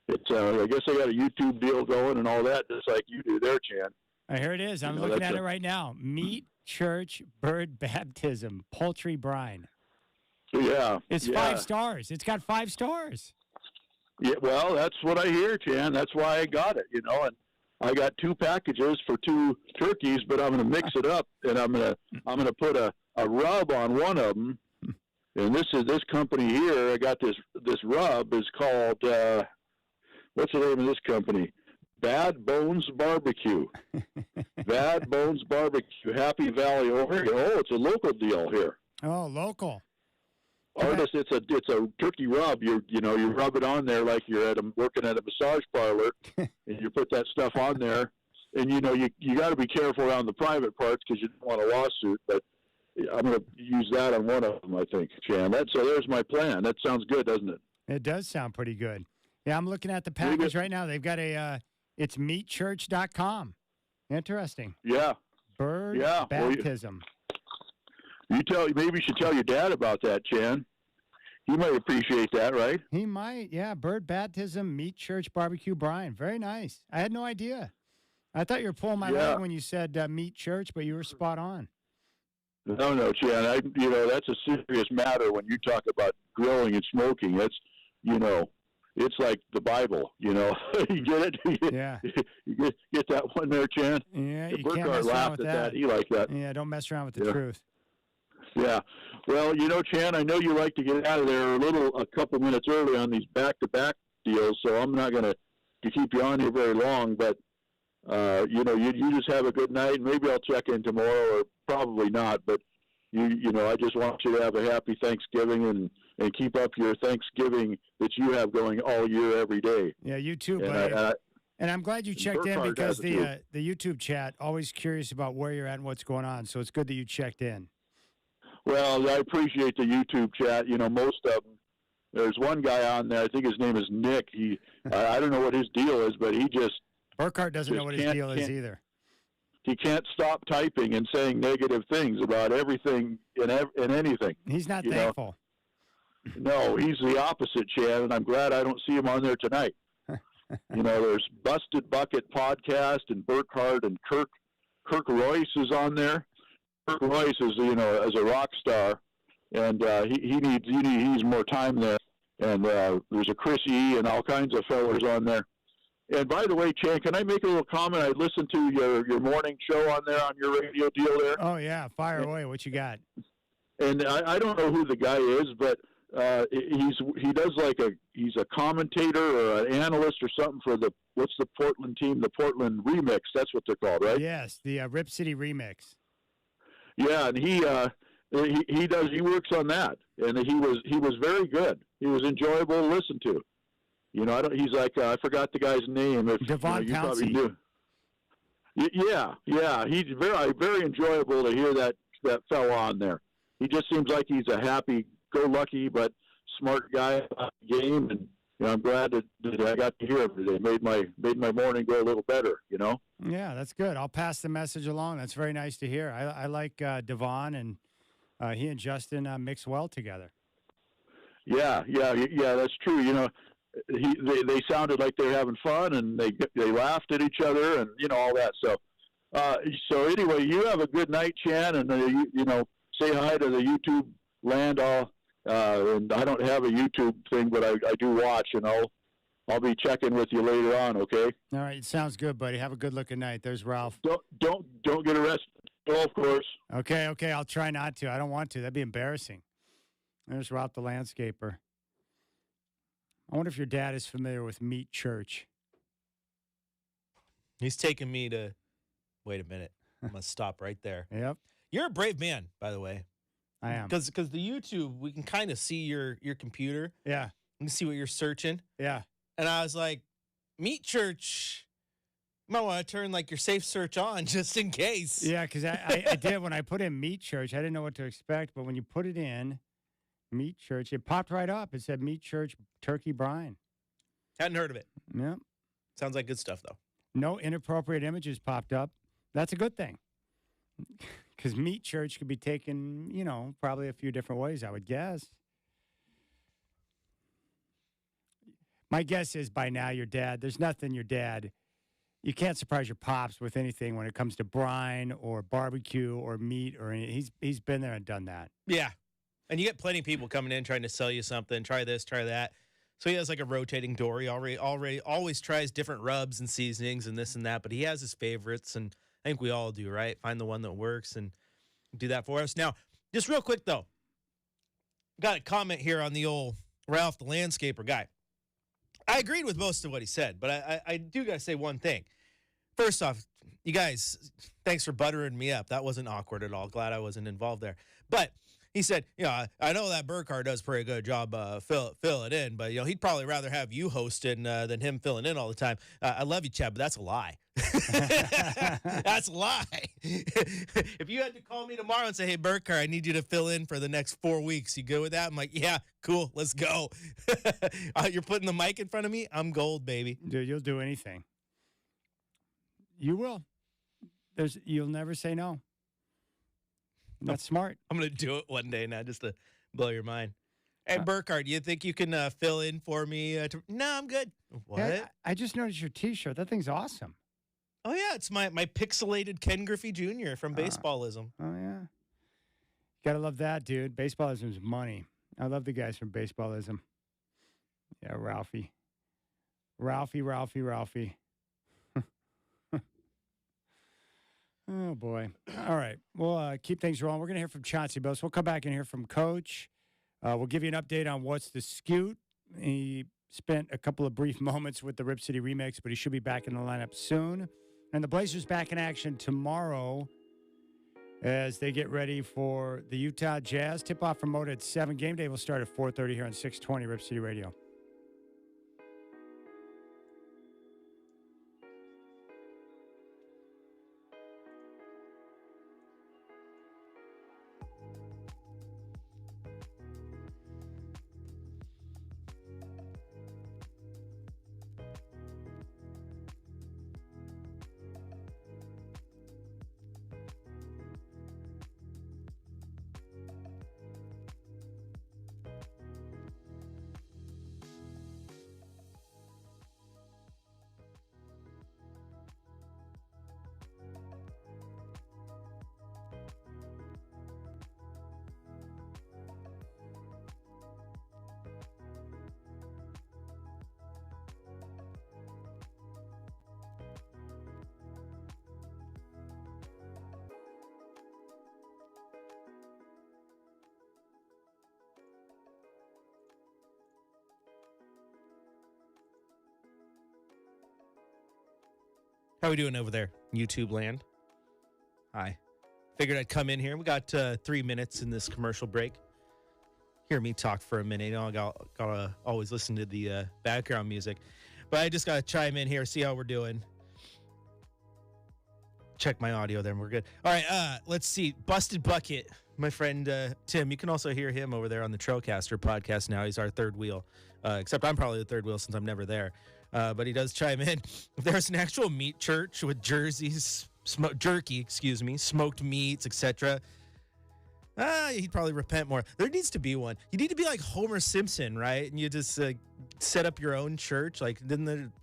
It's. I guess I got a YouTube deal going and all that, just like you do there, Chan. Here it is. I'm looking at it right now. Meat Church Bird Baptism Poultry Brine. Yeah. It's 5 stars. It's got 5 stars. Yeah, well, that's what I hear, Chan. That's why I got it, and I got 2 packages for 2 turkeys, but I'm going to mix it up, and I'm going to put a rub on one of them. And this company here. I got this rub is called what's the name of this company? Bad Bones Barbecue. Bad Bones Barbecue, Happy Valley over here. Oh, it's a local deal here. Oh, local. Artist, it's a turkey rub. You rub it on there like you're working at a massage parlor, and you put that stuff on there. And you got to be careful around the private parts because you don't want a lawsuit. But I'm going to use that on one of them, I think, Chan. So there's my plan. That sounds good, doesn't it? It does sound pretty good. Yeah, I'm looking at the package right now. They've got it's meatchurch.com. Interesting. Yeah. Bird baptism. Maybe you should tell your dad about that, Chan. He might appreciate that, right? He might, yeah. Bird baptism, Meat Church barbecue brine. Very nice. I had no idea. I thought you were pulling my leg when you said Meat Church, but you were spot on. No, Chan. That's a serious matter when you talk about grilling and smoking. That's, it's like the Bible. You get it? Yeah. You get that one there, Chan? Yeah, you Burkhart can't mess around laughed with at that. He liked that. Yeah, don't mess around with the truth. Yeah. Well, Chan, I know you like to get out of there a couple minutes early on these back-to-back deals, so I'm not going to keep you on here very long. But, you just have a good night. Maybe I'll check in tomorrow or probably not. But, I just want you to have a happy Thanksgiving and keep up your Thanksgiving that you have going all year, every day. Yeah, you too, buddy. And I'm glad you checked in because the YouTube chat, always curious about where you're at and what's going on. So it's good that you checked in. Well, I appreciate the YouTube chat. Most of them. There's one guy on there. I think his name is Nick. I don't know what his deal is, but he just Burkhart doesn't know what his deal is either. He can't stop typing and saying negative things about everything and anything. He's not thankful. No, he's the opposite, Chad, and I'm glad I don't see him on there tonight. There's Busted Bucket Podcast and Burkhart and Kirk Royce is on there. Kirk Royce is, as a rock star, and he needs more time there. And there's a Chris E. and all kinds of fellas on there. And by the way, Chan, can I make a little comment? I listened to your morning show on there on your radio deal there. Oh yeah, fire away. What you got? And I don't know who the guy is, but he does he's a commentator or an analyst or something for what's the Portland team? The Portland Remix. That's what they're called, right? Yes, the Rip City Remix. Yeah, and he works on that, and he was very good. He was enjoyable to listen to. He's like I forgot the guy's name. Devon you probably Pouncey. do. Yeah, he's very very enjoyable to hear that fellow on there. He just seems like he's a happy-go-lucky but smart guy about the game, and I'm glad that I got to hear him today. Made my morning go a little better. Yeah, that's good. I'll pass the message along. That's very nice to hear. I like Devon, and he and Justin mix well together. Yeah, that's true. They sounded like they were having fun, and they laughed at each other, and all that. So anyway, you have a good night, Chan, and say hi to the YouTube land. And I don't have a YouTube thing, but I do watch, and I'll be checking with you later on. Okay. All right, sounds good, buddy. Have a good looking night. There's Ralph. Don't get arrested. Oh, of course. Okay. I'll try not to. I don't want to. That'd be embarrassing. There's Ralph the landscaper. I wonder if your dad is familiar with Meat Church. He's taking me to. Wait a minute. I'm gonna stop right there. Yep. You're a brave man, by the way. I am. Because the YouTube, we can kind of see your computer. Yeah. We can see what you're searching. Yeah. And I was like, Meat Church You might want to turn like your safe search on just in case. Yeah, because I did when I put in meat church. I didn't know what to expect, but when you put it in meat church, it popped right up. It said meat church turkey brine. Hadn't heard of it. Yep. Sounds like good stuff though. No inappropriate images popped up. That's a good thing. Because meat church could be taken, probably a few different ways, I would guess. My guess is by now your dad, there's nothing your dad, you can't surprise your pops with anything when it comes to brine or barbecue or meat or anything. He's been there and done that. Yeah. And you get plenty of people coming in trying to sell you something, try this, try that. So he has like a rotating door. He already always tries different rubs and seasonings and this and that, but he has his favorites, and I think we all do, right? Find the one that works and do that for us. Now, just real quick though, got a comment here on the old Ralph the landscaper guy. I agreed with most of what he said, but I do got to say one thing. First off, you guys, thanks for buttering me up. That wasn't awkward at all. Glad I wasn't involved there. But he said, I know that Burkhardt does a pretty good job fill it in, but, he'd probably rather have you hosting than him filling in all the time. I love you, Chad, but that's a lie. That's a lie. If you had to call me tomorrow and say, hey, Burkhardt, I need you to fill in for the next 4 weeks, you good with that? I'm like, yeah, cool, let's go. You're putting the mic in front of me? I'm gold, baby. Dude, you'll do anything. You will. You'll never say no. That's smart. I'm going to do it one day now just to blow your mind. Hey, Burkhardt, you think you can fill in for me? No, I'm good. What? Yeah, I just noticed your T-shirt. That thing's awesome. Oh, yeah, it's my pixelated Ken Griffey Jr. from Baseballism. Oh, yeah. Gotta love that, dude. Baseballism is money. I love the guys from Baseballism. Yeah, Ralphie. Ralphie. Oh, boy. All right. We'll keep things rolling. We're going to hear from Chauncey Billups. We'll come back and hear from Coach. We'll give you an update on what's the scoot. He spent a couple of brief moments with the Rip City Remix, but he should be back in the lineup soon. And the Blazers back in action tomorrow as they get ready for the Utah Jazz. Tip-off from Moda at 7. Game day will start at 4:30 here on 620 Rip City Radio. How we doing over there, YouTube land? Hi. Figured I'd come in here. We got 3 minutes in this commercial break. Hear me talk for a minute. I gotta always listen to the background music. But I just gotta chime in here, see how we're doing. Check my audio there, and we're good. All right, let's see. Busted Bucket, my friend Tim. You can also hear him over there on the Trailcaster podcast now. He's our third wheel. Except I'm probably the third wheel since I'm never there. But he does chime in. If there's an actual meat church with jerseys, jerky, smoked meats, etc., he'd probably repent more. There needs to be one. You need to be like Homer Simpson, right? And you just set up your own church. Like,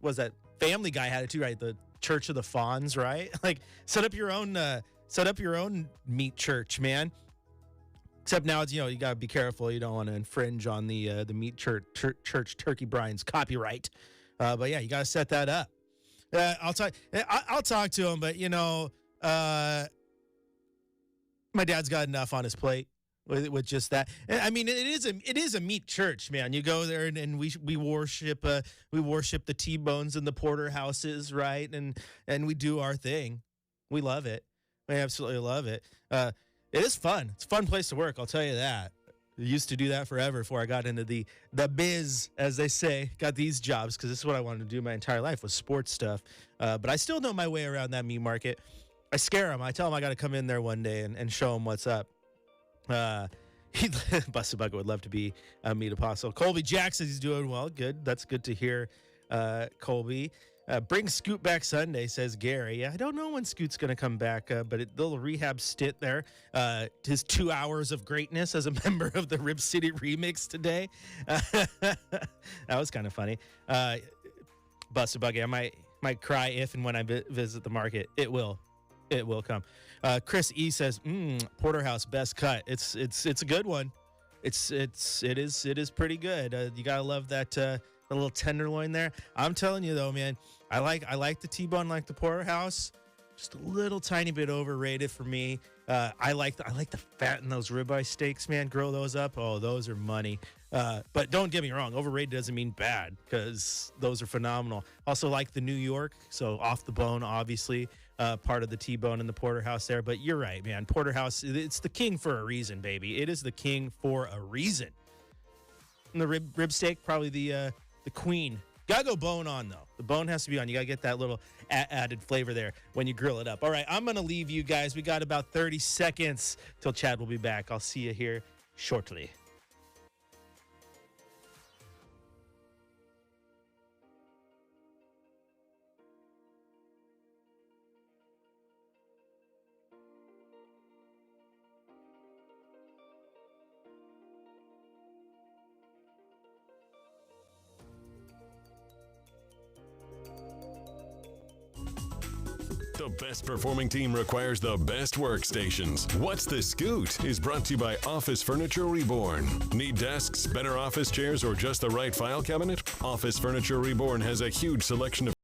was that Family Guy had it too, right? The Church of the Fawns, right? Like, set up your own meat church, man. Except now it's, you got to be careful. You don't want to infringe on the meat church turkey brine's copyright. But yeah, you got to set that up. I'll talk to him, but my dad's got enough on his plate with just that. I mean, it is a meat church, man. You go there and we worship the T-bones and the porterhouses, right? And we do our thing. We love it. We absolutely love it. It is fun. It's a fun place to work. I'll tell you that. Used to do that forever before I got into the biz, as they say. Got these jobs because this is what I wanted to do my entire life was sports stuff. But I still know my way around that meat market. I scare them. I tell them I got to come in there one day and show them what's up. Busted Bucket would love to be a meat apostle. Colby Jack says he's doing well. Good. That's good to hear, Colby. Bring Scoot back Sunday, says Gary. Yeah, I don't know when Scoot's going to come back, but a little rehab stint there. His 2 hours of greatness as a member of the Rib City Remix today. That was kind of funny. Busted Bucket, I might cry if and when I visit the market. It will come. Chris E says, Porterhouse best cut. It's a good one. It is pretty good. You gotta love that the little tenderloin there. I'm telling you though, man, I like the T-bone, like the Porterhouse. Just a little tiny bit overrated for me. I like the fat in those ribeye steaks, man. Grill those up. Oh, those are money. But don't get me wrong, overrated doesn't mean bad because those are phenomenal. Also like the New York, so off the bone, obviously, part of the T-bone and the Porterhouse there. But you're right, man. Porterhouse, it's the king for a reason, baby. It is the king for a reason. And the rib steak, probably the queen. Gotta go bone on, though. The bone has to be on. You gotta get that little added flavor there when you grill it up. All right, I'm gonna leave you guys. We got about 30 seconds till Chad will be back. I'll see you here shortly. The best performing team requires the best workstations. What's the Scoot is brought to you by Office Furniture Reborn. Need desks, better office chairs, or just the right file cabinet? Office Furniture Reborn has a huge selection of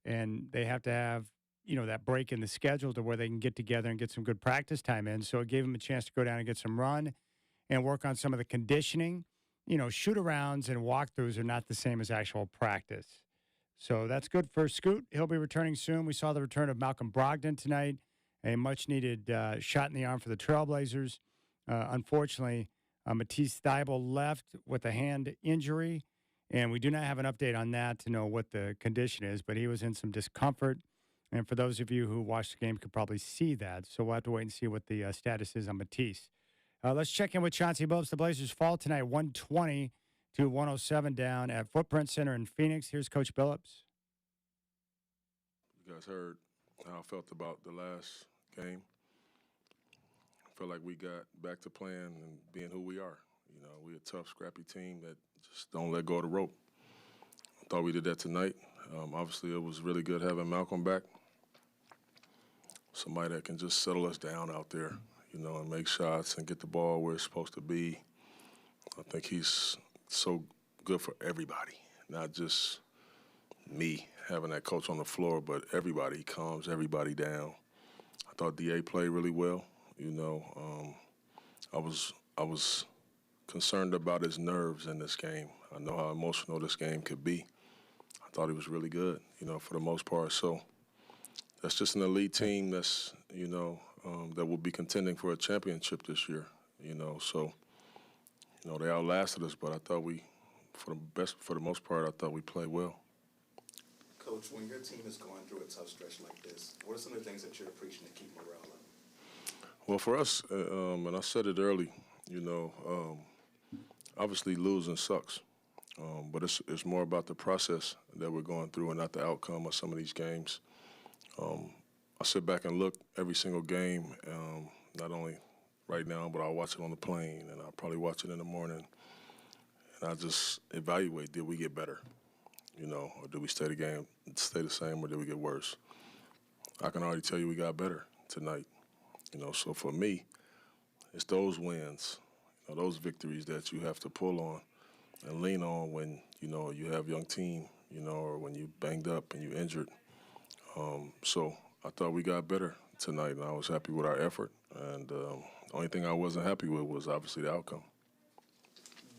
and they have to have, that break in the schedule to where they can get together and get some good practice time in. So it gave them a chance to go down and get some run and work on some of the conditioning. Shoot-arounds and walkthroughs are not the same as actual practice. So that's good for Scoot. He'll be returning soon. We saw the return of Malcolm Brogdon tonight, a much-needed shot in the arm for the Trailblazers. Unfortunately, Matisse Thybulle left with a hand injury, and we do not have an update on that to know what the condition is, but he was in some discomfort. And for those of you who watched the game could probably see that. So we'll have to wait and see what the status is on Matisse. Let's check in with Chauncey Billups. The Blazers fall tonight 120 to 107 down at Footprint Center in Phoenix. Here's Coach Billups. You guys heard how I felt about the last game. I feel like we got back to playing and being who we are. We're a tough, scrappy team that just don't let go of the rope. I thought we did that tonight. Obviously, it was really good having Malcolm back. Somebody that can just settle us down out there, and make shots and get the ball where it's supposed to be. I think he's so good for everybody, not just me having that coach on the floor, but everybody. He calms everybody down. I thought DA played really well. I was concerned about his nerves in this game. I know how emotional this game could be. I thought he was really good, for the most part. So that's just an elite team that's, that will be contending for a championship this year, So, they outlasted us, but I thought for the most part, I thought we played well. Coach, when your team is going through a tough stretch like this, what are some of the things that you're preaching to keep morale up? Well, for us, and I said it early, obviously losing sucks, but it's more about the process that we're going through and not the outcome of some of these games. I sit back and look every single game, not only right now, but I'll watch it on the plane, and I'll probably watch it in the morning. And I just evaluate, did we get better? Or did we stay the same, or did we get worse? I can already tell you we got better tonight. So for me, it's those wins, those victories that you have to pull on and lean on when, you have a young team, or when you banged up and you injured. So I thought we got better tonight, and I was happy with our effort. And the only thing I wasn't happy with was obviously the outcome.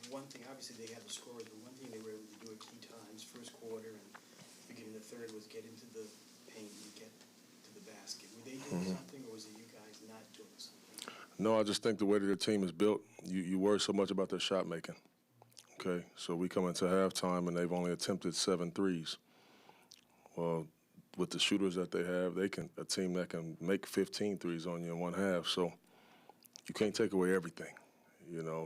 One thing, obviously they had the scores, but one thing they were able to do at key times, first quarter and beginning of the third, was get into the paint and get to the basket. Were they doing something, or was it you guys not doing something? No, I just think the way that their team is built, you worry so much about their shot making. Okay, so we come into halftime and they've only attempted 7 threes. Well, with the shooters that they have, a team that can make 15 threes on you in one half. So you can't take away everything,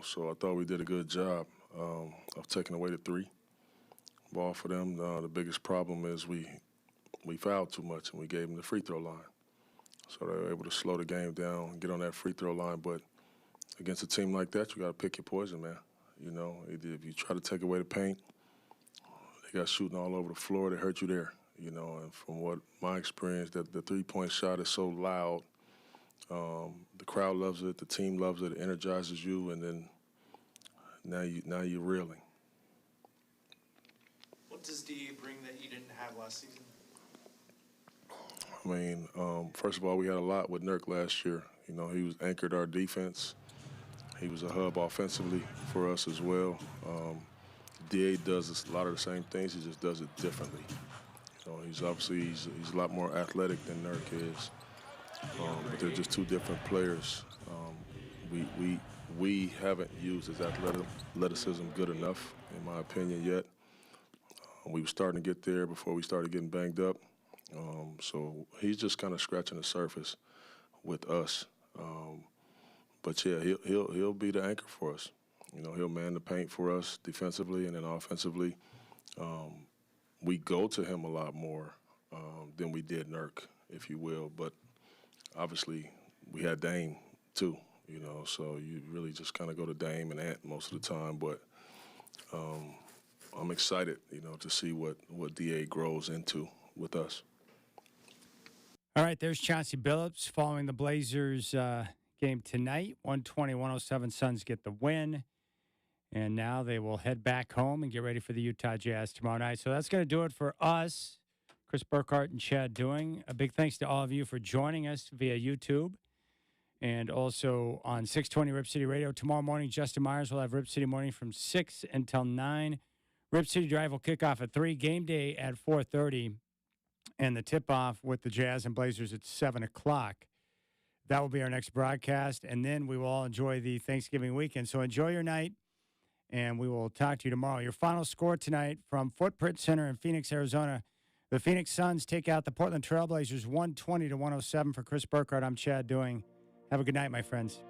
So I thought we did a good job of taking away the 3 ball for them. The biggest problem is we fouled too much and we gave them the free throw line. So they were able to slow the game down, get on that free throw line. But against a team like that, you got to pick your poison, man. If you try to take away the paint, they got shooting all over the floor. They hurt you there, And from what my experience, that the three-point shot is so loud. The crowd loves it. The team loves it. It energizes you, and then now you're reeling. What does DA bring that you didn't have last season? I mean, first of all, we had a lot with Nurk last year. He was anchored our defense. He was a hub offensively for us as well. DA does a lot of the same things. He just does it differently. He's a lot more athletic than Nurk is. But they're just two different players. We haven't used his athleticism good enough, in my opinion, yet. We were starting to get there before we started getting banged up. So he's just kind of scratching the surface with us. But yeah, he'll be the anchor for us. He'll man the paint for us defensively, and then offensively, we go to him a lot more than we did Nurk, if you will. But obviously, we had Dame too. So you really just kind of go to Dame and Ant most of the time. But I'm excited, to see what DA grows into with us. All right, there's Chauncey Billups following the Blazers game tonight. 120-107 Suns get the win. And now they will head back home and get ready for the Utah Jazz tomorrow night. So that's going to do it for us, Chris Burkhardt and Chad Doing. A big thanks to all of you for joining us via YouTube and also on 620 Rip City Radio. Tomorrow morning, Justin Myers will have Rip City Morning from 6 until 9. Rip City Drive will kick off at 3. Game day at 4:30. And the tip-off with the Jazz and Blazers at 7 o'clock. That will be our next broadcast. And then we will all enjoy the Thanksgiving weekend. So enjoy your night, and we will talk to you tomorrow. Your final score tonight from Footprint Center in Phoenix, Arizona. The Phoenix Suns take out the Portland Trailblazers 120-107. For Chris Burkhardt, I'm Chad Doing. Have a good night, my friends.